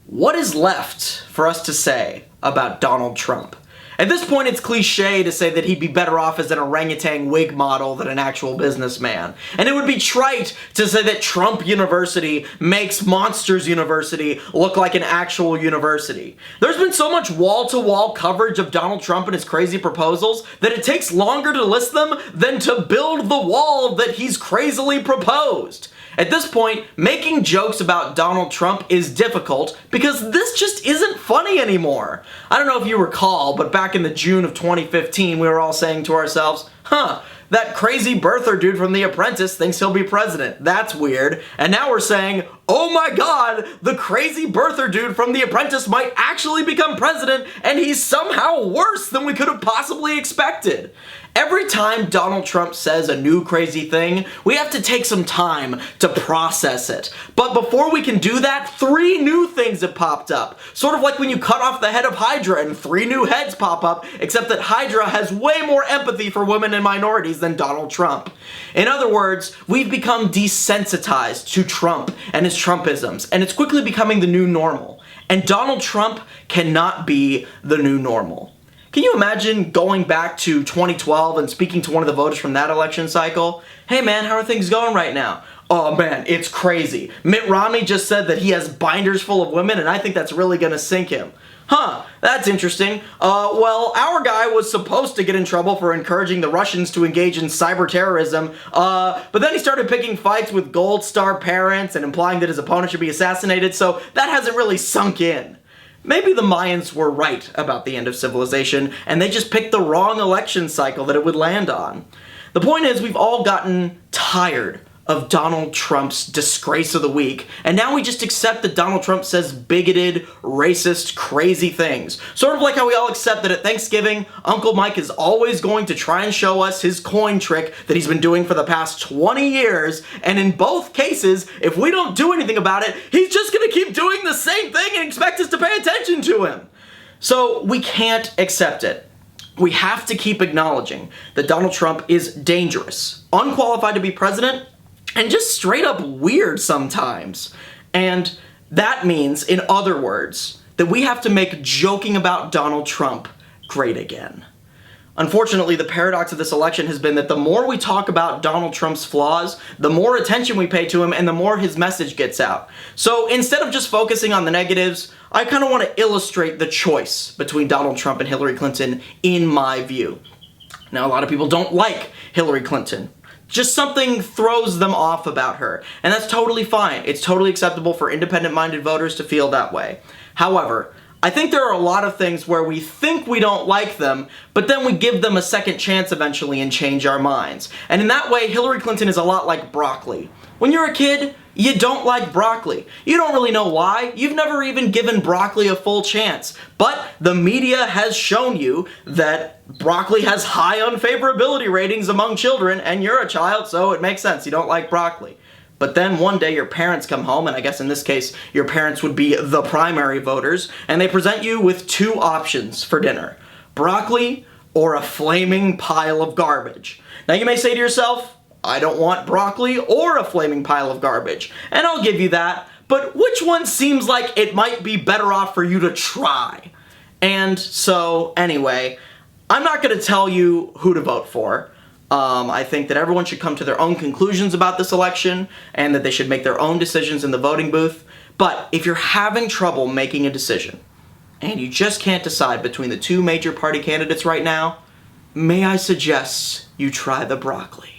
What is left for us to say about Donald Trump? At this point, it's cliche to say that he'd be better off as an orangutan wig model than an actual businessman. And it would be trite to say that Trump University makes Monsters University look like an actual university. There's been so much wall-to-wall coverage of Donald Trump and his crazy proposals that it takes longer to list them than to build the wall that he's crazily proposed. At this point, making jokes about Donald Trump is difficult because this just isn't funny anymore. I don't know if you recall, but back in the June of 2015, we were all saying to ourselves, that crazy birther dude from The Apprentice thinks he'll be president. That's weird. And now we're saying, oh my god, the crazy birther dude from The Apprentice might actually become president, and he's somehow worse than we could have possibly expected. Every time Donald Trump says a new crazy thing, we have to take some time to process it. But before we can do that, 3 new things have popped up. Sort of like when you cut off the head of Hydra and 3 new heads pop up, except that Hydra has way more empathy for women and minorities than Donald Trump. In other words, we've become desensitized to Trump and his Trumpisms, and it's quickly becoming the new normal. And Donald Trump cannot be the new normal. Can you imagine going back to 2012 and speaking to one of the voters from that election cycle? Hey man, how are things going right now? Oh man, it's crazy. Mitt Romney just said that he has binders full of women, and I think that's really gonna sink him. That's interesting. Well, our guy was supposed to get in trouble for encouraging the Russians to engage in cyber terrorism, but then he started picking fights with Gold Star parents and implying that his opponent should be assassinated, so that hasn't really sunk in. Maybe the Mayans were right about the end of civilization, and they just picked the wrong election cycle that it would land on. The point is, we've all gotten tired of Donald Trump's disgrace of the week, and now we just accept that Donald Trump says bigoted, racist, crazy things. Sort of like how we all accept that at Thanksgiving, Uncle Mike is always going to try and show us his coin trick that he's been doing for the past 20 years, and in both cases, if we don't do anything about it, he's just gonna keep doing the same thing and expect us to pay attention to him. So we can't accept it. We have to keep acknowledging that Donald Trump is dangerous, unqualified to be president, and just straight up weird sometimes. And that means, in other words, that we have to make joking about Donald Trump great again. Unfortunately, the paradox of this election has been that the more we talk about Donald Trump's flaws, the more attention we pay to him and the more his message gets out. So instead of just focusing on the negatives, I kind of want to illustrate the choice between Donald Trump and Hillary Clinton in my view. Now, a lot of people don't like Hillary Clinton. Just something throws them off about her, and that's totally fine. It's totally acceptable for independent-minded voters to feel that way. However, I think there are a lot of things where we think we don't like them, but then we give them a second chance eventually and change our minds. And in that way, Hillary Clinton is a lot like broccoli. When you're a kid, you don't like broccoli. You don't really know why. You've never even given broccoli a full chance. But the media has shown you that broccoli has high unfavorability ratings among children, and you're a child, so it makes sense. You don't like broccoli. But then one day your parents come home, and I guess in this case your parents would be the primary voters, and they present you with 2 options for dinner: broccoli or a flaming pile of garbage. Now you may say to yourself, I don't want broccoli or a flaming pile of garbage, and I'll give you that, but which one seems like it might be better off for you to try? And so, anyway, I'm not going to tell you who to vote for. I think that everyone should come to their own conclusions about this election, and that they should make their own decisions in the voting booth. But if you're having trouble making a decision, and you just can't decide between the 2 major party candidates right now, may I suggest you try the broccoli.